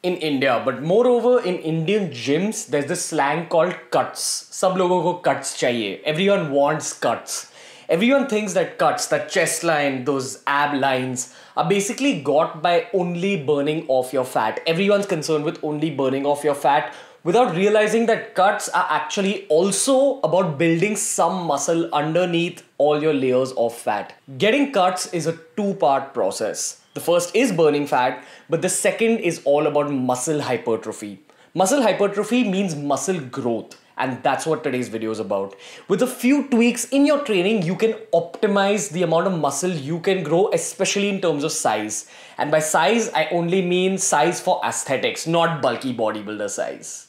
in India, but moreover in Indian gyms, there's this slang called cuts. Sab logon ko cuts chahiye. Everyone wants cuts. Everyone thinks that cuts, that chest line, those ab lines are basically got by only burning off your fat. Everyone's concerned with only burning off your fat without realizing that cuts are actually also about building some muscle underneath all your layers of fat. Getting cuts is a two-part process. The first is burning fat, but the second is all about muscle hypertrophy. Muscle hypertrophy means muscle growth. And that's what today's video is about. With a few tweaks in your training, you can optimize the amount of muscle you can grow, especially in terms of size. And by size, I only mean size for aesthetics, not bulky bodybuilder size.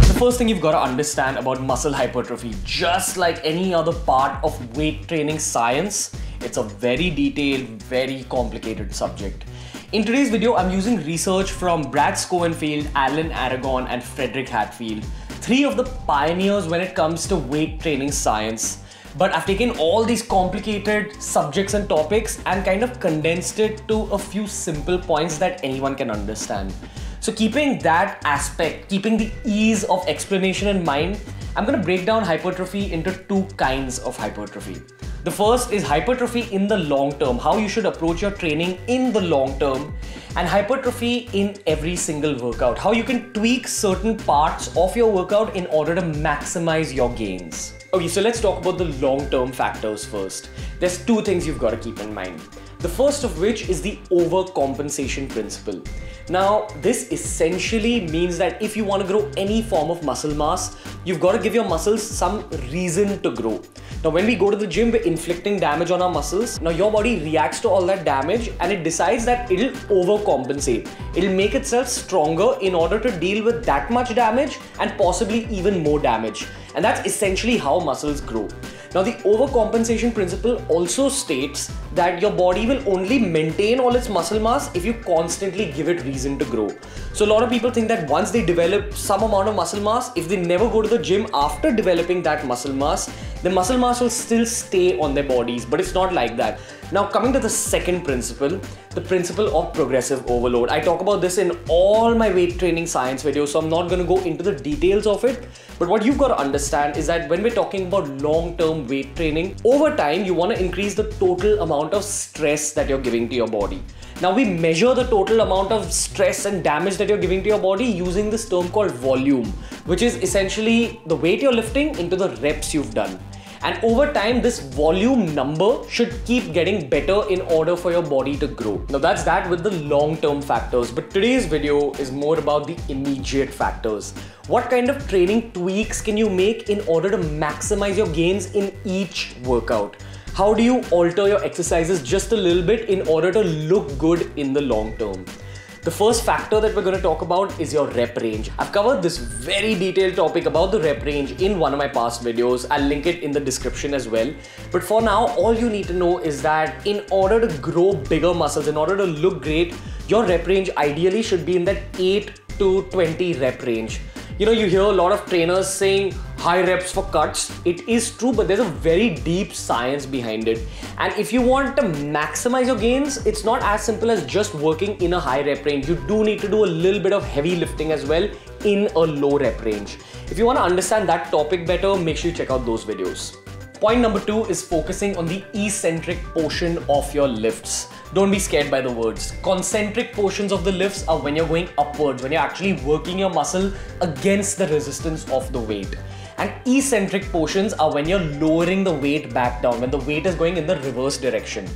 The first thing you've got to understand about muscle hypertrophy, just like any other part of weight training science, it's a very detailed, very complicated subject. In today's video, I'm using research from Brad Schoenfield, Alan Aragon, and Frederick Hatfield, three of the pioneers when it comes to weight training science. But I've taken all these complicated subjects and topics and kind of condensed it to a few simple points that anyone can understand. So keeping that aspect, keeping the ease of explanation in mind, I'm going to break down hypertrophy into two kinds of hypertrophy. The first is hypertrophy in the long term, how you should approach your training in the long term, and hypertrophy in every single workout, how you can tweak certain parts of your workout in order to maximize your gains. Okay, so let's talk about the long-term factors first. There's two things you've got to keep in mind. The first of which is the overcompensation principle. Now, this essentially means that if you want to grow any form of muscle mass, you've got to give your muscles some reason to grow. Now, when we go to the gym, we're inflicting damage on our muscles. Now, your body reacts to all that damage and it decides that it'll overcompensate. It'll make itself stronger in order to deal with that much damage and possibly even more damage. And that's essentially how muscles grow. Now, the overcompensation principle also states that your body will only maintain all its muscle mass if you constantly give it reason to grow. So a lot of people think that once they develop some amount of muscle mass, if they never go to the gym after developing that muscle mass, the muscle mass will still stay on their bodies, but it's not like that. Now, coming to the second principle, the principle of progressive overload. I talk about this in all my weight training science videos, so I'm not going to go into the details of it. But what you've got to understand is that when we're talking about long-term weight training, over time, you want to increase the total amount of stress that you're giving to your body. Now, we measure the total amount of stress and damage that you're giving to your body using this term called volume, which is essentially the weight you're lifting into the reps you've done. And over time, this volume number should keep getting better in order for your body to grow. Now, that's that with the long-term factors, but today's video is more about the immediate factors. What kind of training tweaks can you make in order to maximize your gains in each workout? How do you alter your exercises just a little bit in order to look good in the long term? The first factor that we're going to talk about is your rep range. I've covered this very detailed topic about the rep range in one of my past videos. I'll link it in the description as well. But for now, all you need to know is that in order to grow bigger muscles, in order to look great, your rep range ideally should be in that 8 to 20 rep range. You know, you hear a lot of trainers saying high reps for cuts. It is true, but there's a very deep science behind it. And if you want to maximize your gains, it's not as simple as just working in a high rep range. You do need to do a little bit of heavy lifting as well in a low rep range. If you want to understand that topic better, make sure you check out those videos. Point number 2 is focusing on the eccentric portion of your lifts. Don't be scared by the words. Concentric portions of the lifts are when you're going upwards, when you're actually working your muscle against the resistance of the weight. And eccentric portions are when you're lowering the weight back down, when the weight is going in the reverse direction.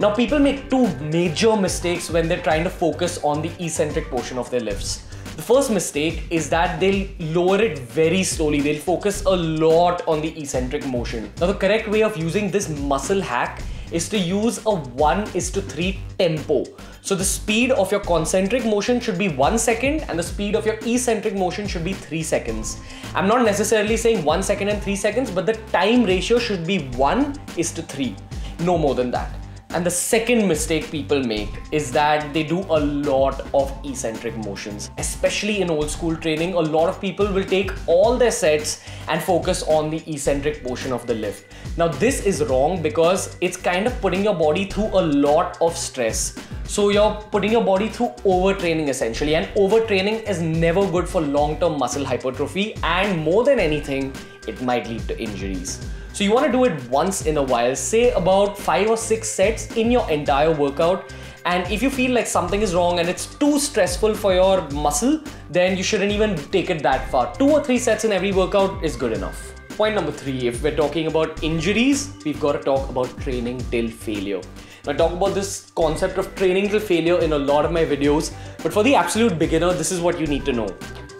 Now, people make two major mistakes when they're trying to focus on the eccentric portion of their lifts. The first mistake is that they'll lower it very slowly. They'll focus a lot on the eccentric motion. Now, the correct way of using this muscle hack is to use a 1:3 tempo. So the speed of your concentric motion should be 1 second and the speed of your eccentric motion should be 3 seconds. I'm not necessarily saying 1 second and 3 seconds, but the time ratio should be 1:3. No more than that. And the second mistake people make is that they do a lot of eccentric motions. Especially in old school training, a lot of people will take all their sets and focus on the eccentric portion of the lift. Now this is wrong because it's kind of putting your body through a lot of stress. So you're putting your body through overtraining essentially, and overtraining is never good for long-term muscle hypertrophy, and more than anything, it might lead to injuries. So you want to do it once in a while, say about 5 or 6 sets in your entire workout. And if you feel like something is wrong and it's too stressful for your muscle, then you shouldn't even take it that far. 2 or 3 sets in every workout is good enough. Point number 3, if we're talking about injuries, we've got to talk about training till failure. I talk about this concept of training till failure in a lot of my videos, but for the absolute beginner, this is what you need to know.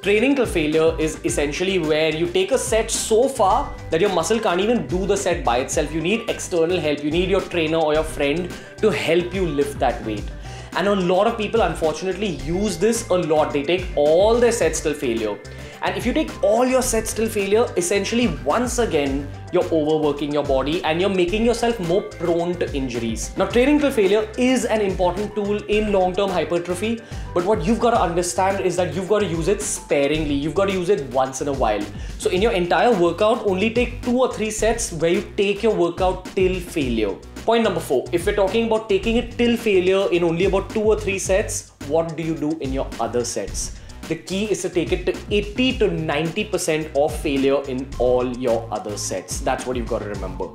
Training till failure is essentially where you take a set so far that your muscle can't even do the set by itself. You need external help. You need your trainer or your friend to help you lift that weight. And a lot of people unfortunately use this a lot. They take all their sets till failure. And if you take all your sets till failure, essentially once again, you're overworking your body and you're making yourself more prone to injuries. Now, training till failure is an important tool in long-term hypertrophy, but what you've got to understand is that you've got to use it sparingly. You've got to use it once in a while. So in your entire workout, only take 2 or 3 sets where you take your workout till failure. Point number 4, if we're talking about taking it till failure in only about 2 or 3 sets, what do you do in your other sets? The key is to take it to 80 to 90% of failure in all your other sets. That's what you've got to remember.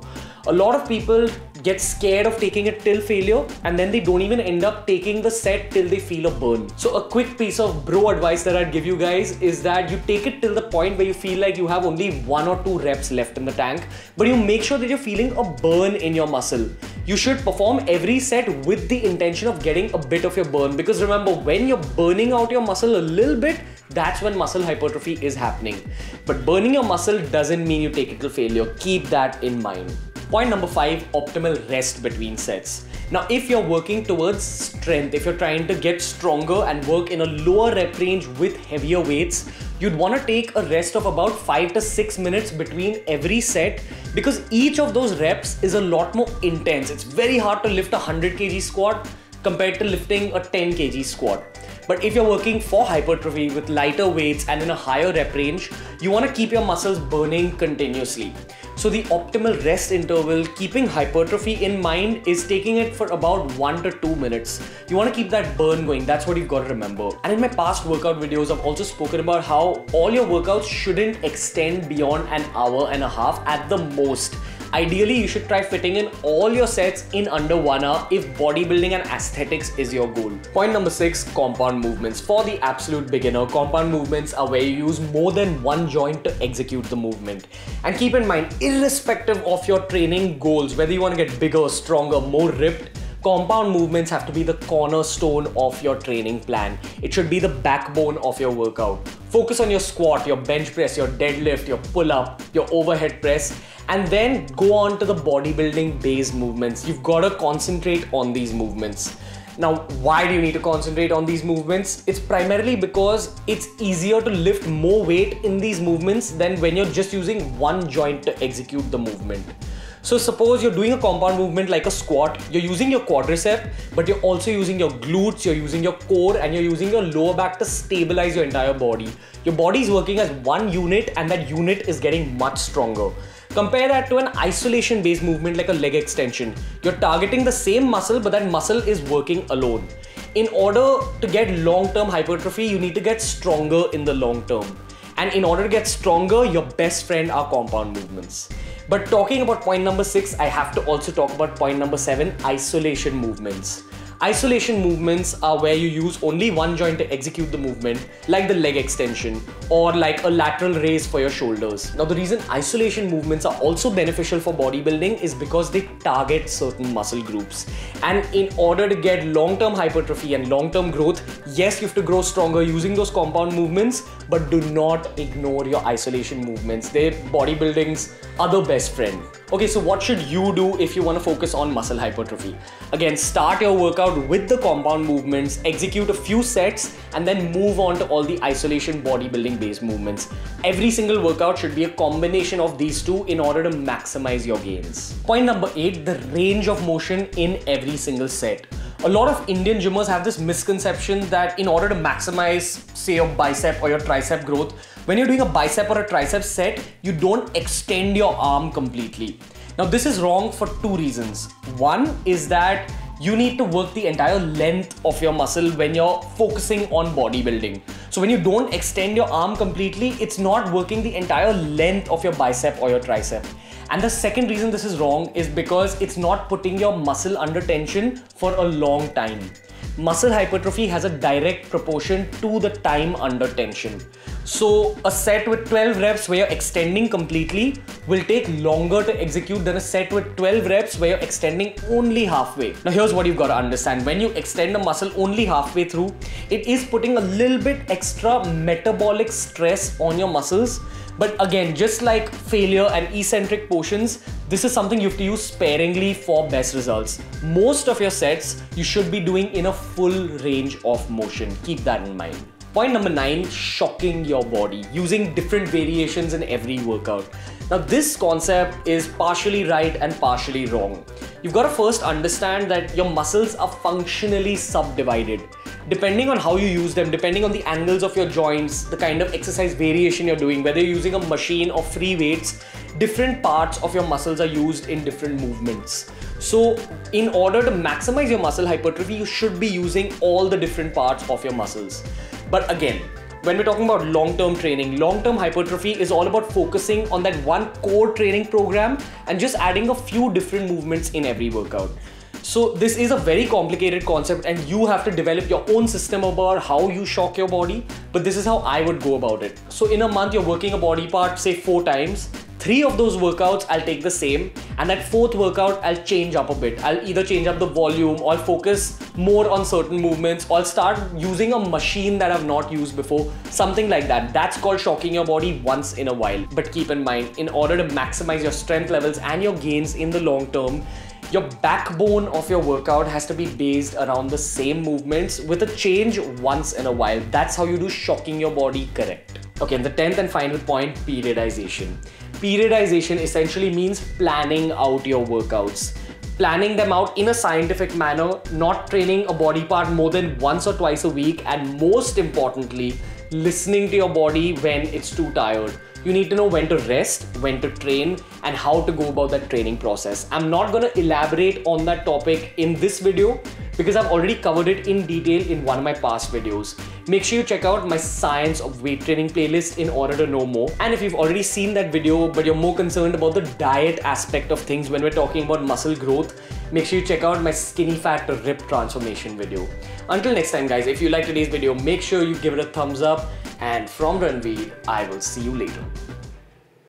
A lot of people get scared of taking it till failure and then they don't even end up taking the set till they feel a burn. So a quick piece of bro advice that I'd give you guys is that you take it till the point where you feel like you have only 1 or 2 reps left in the tank, but you make sure that you're feeling a burn in your muscle. You should perform every set with the intention of getting a bit of your burn, because remember, when you're burning out your muscle a little bit, that's when muscle hypertrophy is happening. But burning your muscle doesn't mean you take it till failure. Keep that in mind. Point number 5, optimal rest between sets. Now, if you're working towards strength, if you're trying to get stronger and work in a lower rep range with heavier weights, you'd want to take a rest of about 5 to 6 minutes between every set, because each of those reps is a lot more intense. It's very hard to lift a 100 kg squat compared to lifting a 10 kg squat. But if you're working for hypertrophy with lighter weights and in a higher rep range, you want to keep your muscles burning continuously. So the optimal rest interval, keeping hypertrophy in mind, is taking it for about 1 to 2 minutes. You want to keep that burn going. That's what you've got to remember. And in my past workout videos, I've also spoken about how all your workouts shouldn't extend beyond an hour and a half at the most. Ideally, you should try fitting in all your sets in under 1 hour if bodybuilding and aesthetics is your goal. Point number 6, compound movements. For the absolute beginner, compound movements are where you use more than one joint to execute the movement. And keep in mind, irrespective of your training goals, whether you want to get bigger, stronger, more ripped, compound movements have to be the cornerstone of your training plan. It should be the backbone of your workout. Focus on your squat, your bench press, your deadlift, your pull-up, your overhead press, and then go on to the bodybuilding based movements. You've got to concentrate on these movements. Now, why do you need to concentrate on these movements? It's primarily because it's easier to lift more weight in these movements than when you're just using one joint to execute the movement. So suppose you're doing a compound movement like a squat, you're using your quadricep, but you're also using your glutes, you're using your core, and you're using your lower back to stabilize your entire body. Your body is working as one unit, and that unit is getting much stronger. Compare that to an isolation based movement like a leg extension. You're targeting the same muscle, but that muscle is working alone. In order to get long-term hypertrophy, you need to get stronger in the long term. And in order to get stronger, your best friend are compound movements. But talking about point number 6, I have to also talk about point number 7, isolation movements. Isolation movements are where you use only one joint to execute the movement, like the leg extension or like a lateral raise for your shoulders. Now, the reason isolation movements are also beneficial for bodybuilding is because they target certain muscle groups. And in order to get long-term hypertrophy and long-term growth, yes, you have to grow stronger using those compound movements, but do not ignore your isolation movements. They're bodybuilding's other best friend. Okay, so what should you do if you want to focus on muscle hypertrophy? Again, start your workout with the compound movements, execute a few sets, and then move on to all the isolation bodybuilding based movements. Every single workout should be a combination of these two in order to maximize your gains. Point number 8, the range of motion in every single set. A lot of Indian gymmers have this misconception that in order to maximize, say, your bicep or your tricep growth, when you're doing a bicep or a tricep set, you don't extend your arm completely. Now, this is wrong for two reasons. One is that you need to work the entire length of your muscle when you're focusing on bodybuilding. So when you don't extend your arm completely, it's not working the entire length of your bicep or your tricep. And the second reason this is wrong is because it's not putting your muscle under tension for a long time. Muscle hypertrophy has a direct proportion to the time under tension. So a set with 12 reps where you're extending completely will take longer to execute than a set with 12 reps where you're extending only halfway. Now here's what you've got to understand. When you extend a muscle only halfway through, it is putting a little bit extra metabolic stress on your muscles. But again, just like failure and eccentric portions, this is something you have to use sparingly for best results. Most of your sets, you should be doing in a full range of motion. Keep that in mind. Point number 9, shocking your body, using different variations in every workout. Now this concept is partially right and partially wrong. You've got to first understand that your muscles are functionally subdivided. Depending on how you use them, depending on the angles of your joints, the kind of exercise variation you're doing, whether you're using a machine or free weights, different parts of your muscles are used in different movements. So in order to maximize your muscle hypertrophy, you should be using all the different parts of your muscles. But again, when we're talking about long-term training, long-term hypertrophy is all about focusing on that one core training program and just adding a few different movements in every workout. So this is a very complicated concept and you have to develop your own system about how you shock your body, but this is how I would go about it. So in a month, you're working a body part, say 4 times. 3 of those workouts, I'll take the same, and that 4th workout, I'll change up a bit. I'll either change up the volume or focus more on certain movements, or I'll start using a machine that I've not used before, something like that. That's called shocking your body once in a while. But keep in mind, in order to maximize your strength levels and your gains in the long term, your backbone of your workout has to be based around the same movements with a change once in a while. That's how you do shocking your body correct. Okay, and the 10th and final point, periodization. Periodization essentially means planning out your workouts. Planning them out in a scientific manner, not training a body part more than once or twice a week, and most importantly, listening to your body when it's too tired. You need to know when to rest, when to train, and how to go about that training process. I'm not going to elaborate on that topic in this video because I've already covered it in detail in one of my past videos. Make sure you check out my Science of Weight Training playlist in order to know more. And if you've already seen that video, but you're more concerned about the diet aspect of things when we're talking about muscle growth, make sure you check out my skinny fat to ripped transformation video. Until next time guys, if you liked today's video, make sure you give it a thumbs up. And from Ranveer, I will see you later.